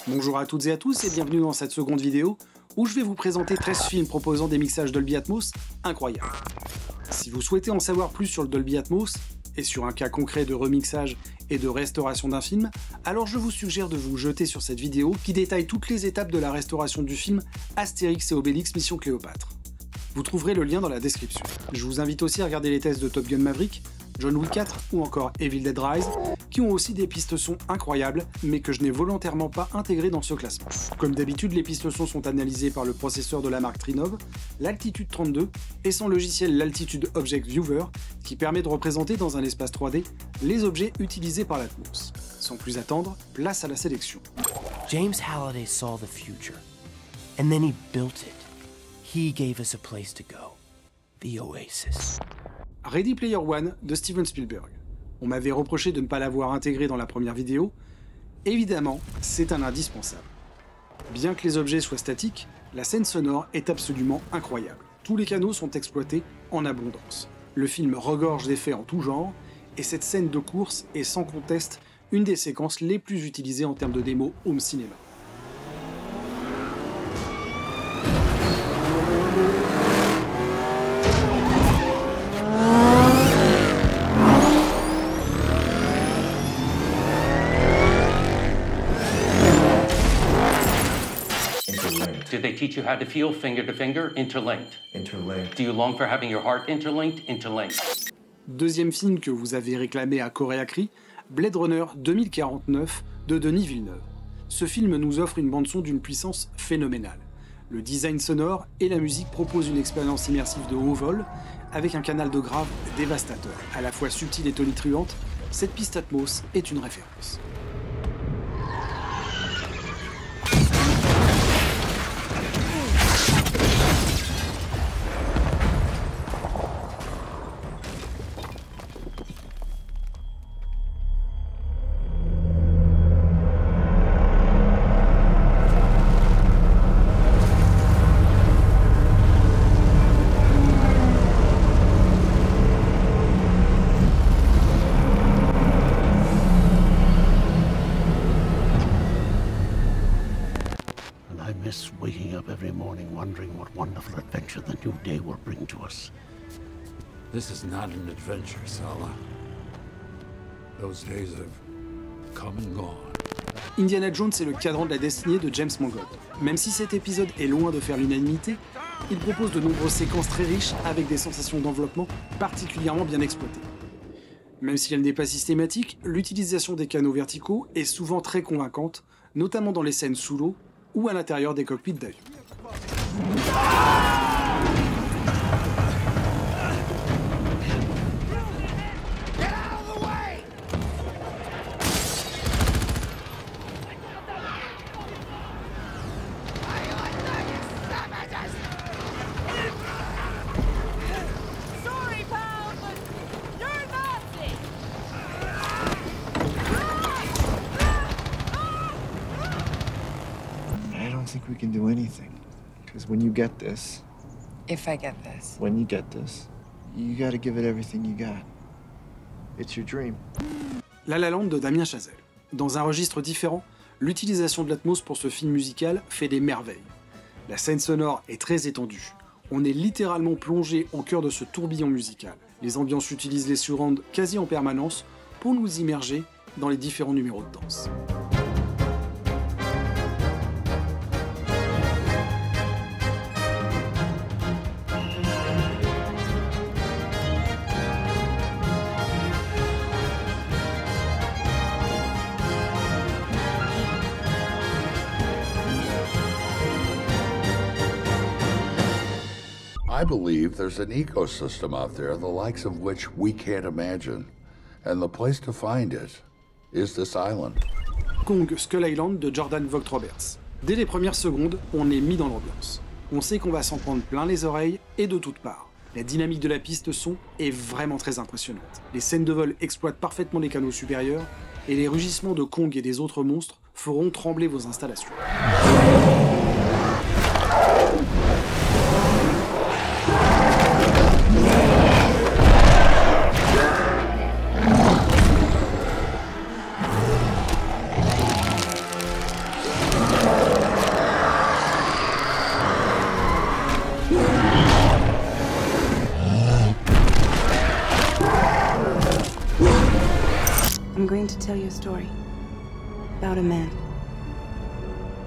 Bonjour à toutes et à tous et bienvenue dans cette seconde vidéo où je vais vous présenter 13 films proposant des mixages Dolby Atmos incroyables. Si vous souhaitez en savoir plus sur le Dolby Atmos et sur un cas concret de remixage et de restauration d'un film, alors je vous suggère de vous jeter sur cette vidéo qui détaille toutes les étapes de la restauration du film Astérix et Obélix Mission Cléopâtre. Vous trouverez le lien dans la description. Je vous invite aussi à regarder les tests de Top Gun Maverick, John Wick 4 ou encore Evil Dead Rise, qui ont aussi des pistes son incroyables, mais que je n'ai volontairement pas intégrées dans ce classement. Comme d'habitude, les pistes son sont analysées par le processeur de la marque Trinov, l'Altitude 32, et son logiciel l'Altitude Object Viewer, qui permet de représenter dans un espace 3D les objets utilisés par l'Atmos. Sans plus attendre, place à la sélection. James Halliday saw the future, and then he built it. He gave us a place to go, the Oasis. Ready Player One de Steven Spielberg. On m'avait reproché de ne pas l'avoir intégré dans la première vidéo. Évidemment, c'est un indispensable. Bien que les objets soient statiques, la scène sonore est absolument incroyable. Tous les canaux sont exploités en abondance. Le film regorge d'effets en tout genre, et cette scène de course est sans conteste une des séquences les plus utilisées en termes de démo home cinéma. Did they teach you how to feel finger to finger? Interlinked. Interlinked. Do you long for having your heart interlinked? Interlinked. Deuxième film que vous avez réclamé à Coréacry, Blade Runner 2049 de Denis Villeneuve. Ce film nous offre une bande-son d'une puissance phénoménale. Le design sonore et la musique proposent une expérience immersive de haut vol, avec un canal de grave dévastateur. À la fois subtile et tonitruante, cette piste Atmos est une référence. Waking up every morning wondering what wonderful adventure the new day will bring to us. This is not an adventure, Sala. Those days have come and gone. Indiana Jones est le cadran de la destinée de James Mangold. Même si cet épisode est loin de faire l'unanimité, il propose de nombreuses séquences très riches avec des sensations d'enveloppement particulièrement bien exploitées. Même si elle n'est pas systématique, l'utilisation des canaux verticaux est souvent très convaincante, notamment dans les scènes sous l'eau ou à l'intérieur des cockpits d'avion. I think we can do anything. Because when you get this... If I get this. When you get this, you gotta give it everything you got. It's your dream. La La Land de Damien Chazelle. Dans un registre différent, l'utilisation de l'Atmos pour ce film musical fait des merveilles. La scène sonore est très étendue. On est littéralement plongé au cœur de ce tourbillon musical. Les ambiances utilisent les surrounds quasi en permanence pour nous immerger dans les différents numéros de danse. I believe there's an ecosystem out there the likes of which we can't imagine, and the place to find it is this island. Kong Skull Island de Jordan Vogt-Roberts. Dès les premières secondes, on est mis dans l'ambiance. On sait qu'on va s'en prendre plein les oreilles et de toutes parts. La dynamique de la piste son est vraiment très impressionnante. Les scènes de vol exploitent parfaitement les canaux supérieurs et les rugissements de Kong et des autres monstres feront trembler vos installations. tell you a story about a man.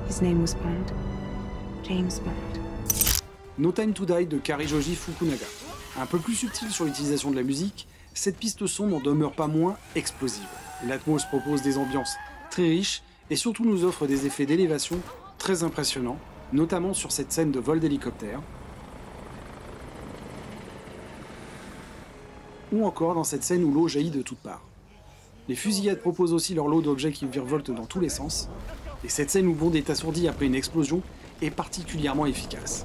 His name was Bond. James Bond. No Time to Die de Karijoji Fukunaga. Un peu plus subtil sur l'utilisation de la musique, cette piste son n'en demeure pas moins explosive. L'Atmos propose des ambiances très riches et surtout nous offre des effets d'élévation très impressionnants, notamment sur cette scène de vol d'hélicoptère, ou encore dans cette scène où l'eau jaillit de toutes parts. Les fusillades proposent aussi leur lot d'objets qui virevoltent dans tous les sens, et cette scène où Bond est assourdi après une explosion est particulièrement efficace.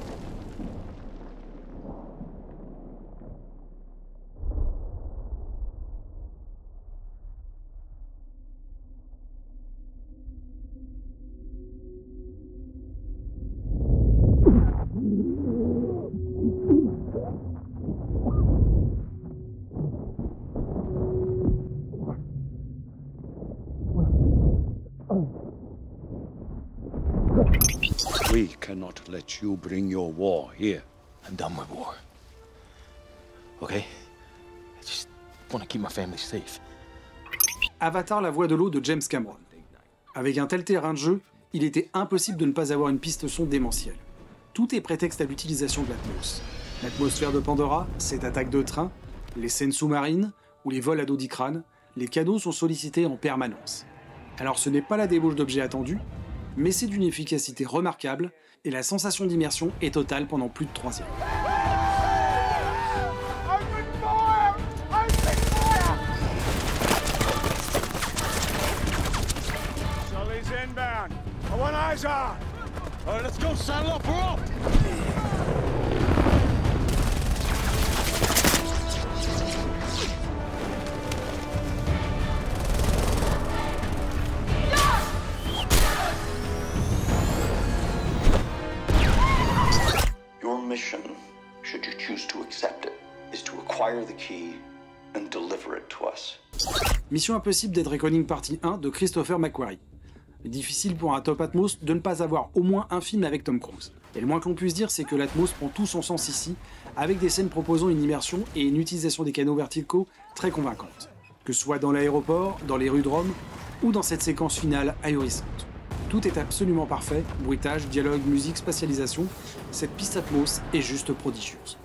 We cannot let you bring your war here. I'm done with war. Okay? I just want to keep my family safe. Avatar, la voix de l'eau de James Cameron. Avec un tel terrain de jeu, il était impossible de ne pas avoir une piste son démentielle. Tout est prétexte à l'utilisation de l'Atmos. L'atmosphère de Pandora, cette attaque de train, les scènes sous-marines ou les vols à Dodicrane, les canaux sont sollicités en permanence. Alors ce n'est pas la débauche d'objets attendus, mais c'est d'une efficacité remarquable et la sensation d'immersion est totale pendant plus de 3 heures. Sully's inbound. I want eyes on. All right, let's go, saddle up, we're up. Mission, should you choose to accept it, is to acquire the key and deliver it to us. Mission impossible Dead Reckoning partie 1 de Christopher McQuarrie. Difficile pour un top Atmos de ne pas avoir au moins un film avec Tom Cruise. Et le moins que l'on puisse dire, c'est que l'Atmos prend tout son sens ici, avec des scènes proposant une immersion et une utilisation des canaux verticaux très convaincantes. Que ce soit dans l'aéroport, dans les rues de Rome, ou dans cette séquence finale ahurissante. Tout est absolument parfait, bruitage, dialogue, musique, spatialisation, cette piste Atmos est juste prodigieuse.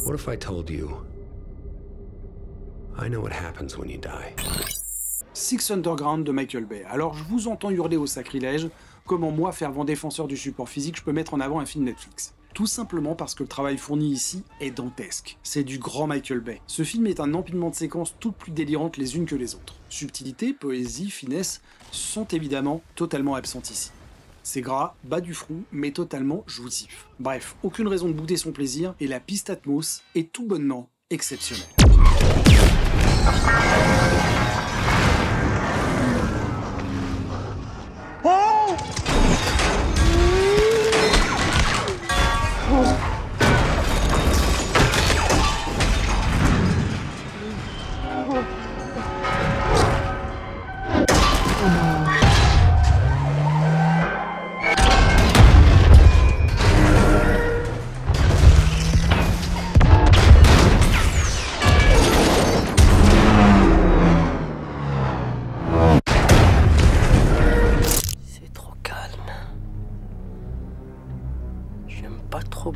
What if I told you I know what happens when you die? Six Underground de Michael Bay. Alors je vous entends hurler au sacrilège, comment moi, fervent défenseur du support physique, je peux mettre en avant un film Netflix. Tout simplement parce que le travail fourni ici est dantesque. C'est du grand Michael Bay. Ce film est un empilement de séquences toutes plus délirantes les unes que les autres. Subtilité, poésie, finesse sont évidemment totalement absentes ici. C'est gras, bas du front, mais totalement jouissif. Bref, aucune raison de bouder son plaisir, et la piste Atmos est tout bonnement exceptionnelle.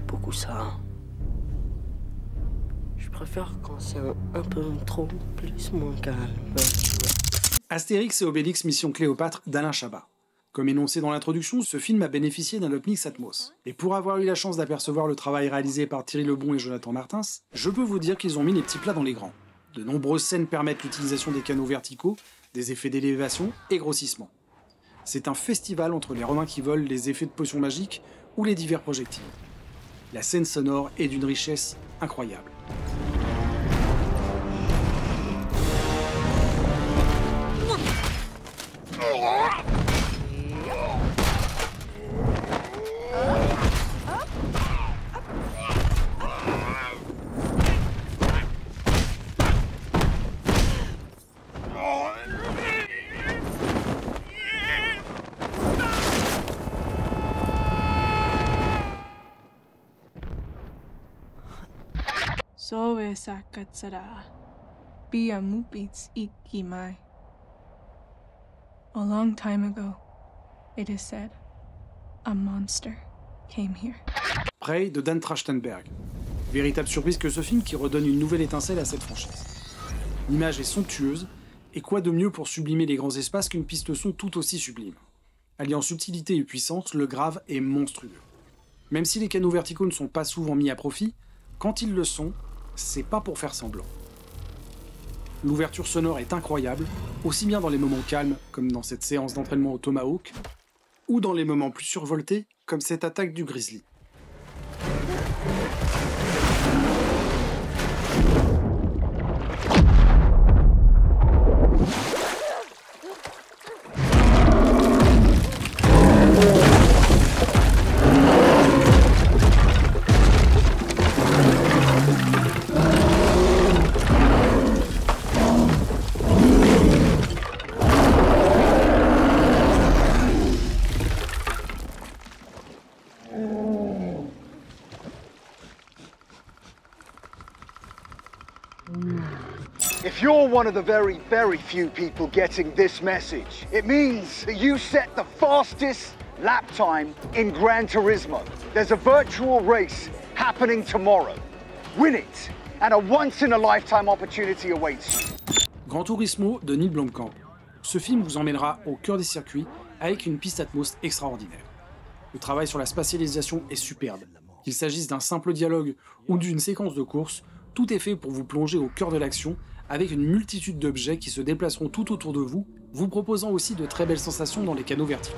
Beaucoup ça. Je préfère quand c'est un peu trop plus moins calme. Astérix et Obélix Mission Cléopâtre d'Alain Chabat. Comme énoncé dans l'introduction, ce film a bénéficié d'un upmix Atmos. Et pour avoir eu la chance d'apercevoir le travail réalisé par Thierry Lebon et Jonathan Martins, je peux vous dire qu'ils ont mis les petits plats dans les grands. De nombreuses scènes permettent l'utilisation des canaux verticaux, des effets d'élévation et grossissement. C'est un festival entre les Romains qui volent, les effets de potions magiques ou les divers projectiles. La scène sonore est d'une richesse incroyable. Soe sakatsara, bia mupits ikimai. A long time ago, it is said, a monster came here. Prey de Dan Trachtenberg. Véritable surprise que ce film qui redonne une nouvelle étincelle à cette franchise. L'image est somptueuse, et quoi de mieux pour sublimer les grands espaces qu'une piste son tout aussi sublime. Alliant subtilité et puissance, le grave est monstrueux. Même si les canaux verticaux ne sont pas souvent mis à profit, quand ils le sont, c'est pas pour faire semblant. L'ouverture sonore est incroyable, aussi bien dans les moments calmes, comme dans cette séance d'entraînement au Tomahawk, ou dans les moments plus survoltés, comme cette attaque du Grizzly. If you're one of the very, very few people getting this message, it means that you set the fastest lap time in Gran Turismo. There's a virtual race happening tomorrow. Win it, and a once-in-a-lifetime opportunity awaits you. Gran Turismo de Neil Blomkamp. Ce film vous emmènera au cœur des circuits avec une piste Atmos extraordinaire. Le travail sur la spatialisation est superbe. Qu'il s'agisse d'un simple dialogue ou d'une séquence de course, tout est fait pour vous plonger au cœur de l'action avec une multitude d'objets qui se déplaceront tout autour de vous, vous proposant aussi de très belles sensations dans les canaux verticaux.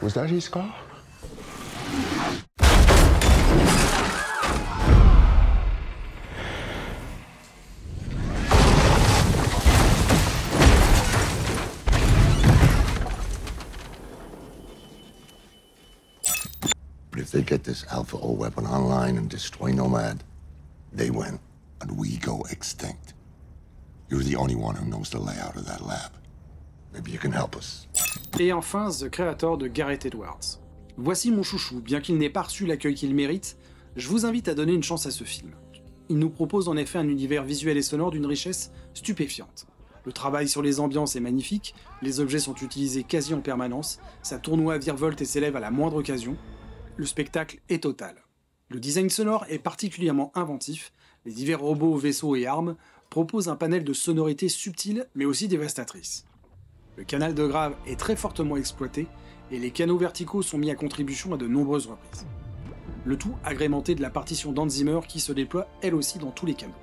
Was that his car? But if they get this Alpha O weapon online and destroy Nomad, they win, and we go extinct. You're the only one who knows the layout of that lab. Maybe you can help us. Et enfin, The Creator de Gareth Edwards. Voici mon chouchou, bien qu'il n'ait pas reçu l'accueil qu'il mérite, je vous invite à donner une chance à ce film. Il nous propose en effet un univers visuel et sonore d'une richesse stupéfiante. Le travail sur les ambiances est magnifique, les objets sont utilisés quasi en permanence, ça tournoie, virevolte et s'élève à la moindre occasion. Le spectacle est total. Le design sonore est particulièrement inventif, les divers robots, vaisseaux et armes proposent un panel de sonorités subtiles mais aussi dévastatrices. Le canal de grave est très fortement exploité et les canaux verticaux sont mis à contribution à de nombreuses reprises. Le tout agrémenté de la partition d'Hans Zimmer qui se déploie elle aussi dans tous les canaux.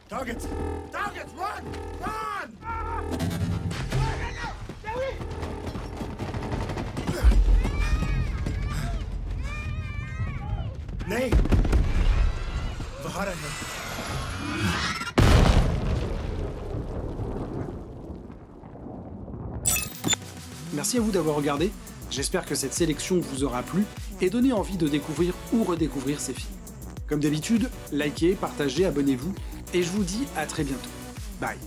Targets! Targets! Run! Run! Nej! Vad har han? Merci à vous d'avoir regardé, j'espère que cette sélection vous aura plu et donné envie de découvrir ou redécouvrir ces films. Comme d'habitude, likez, partagez, abonnez-vous, et je vous dis à très bientôt. Bye.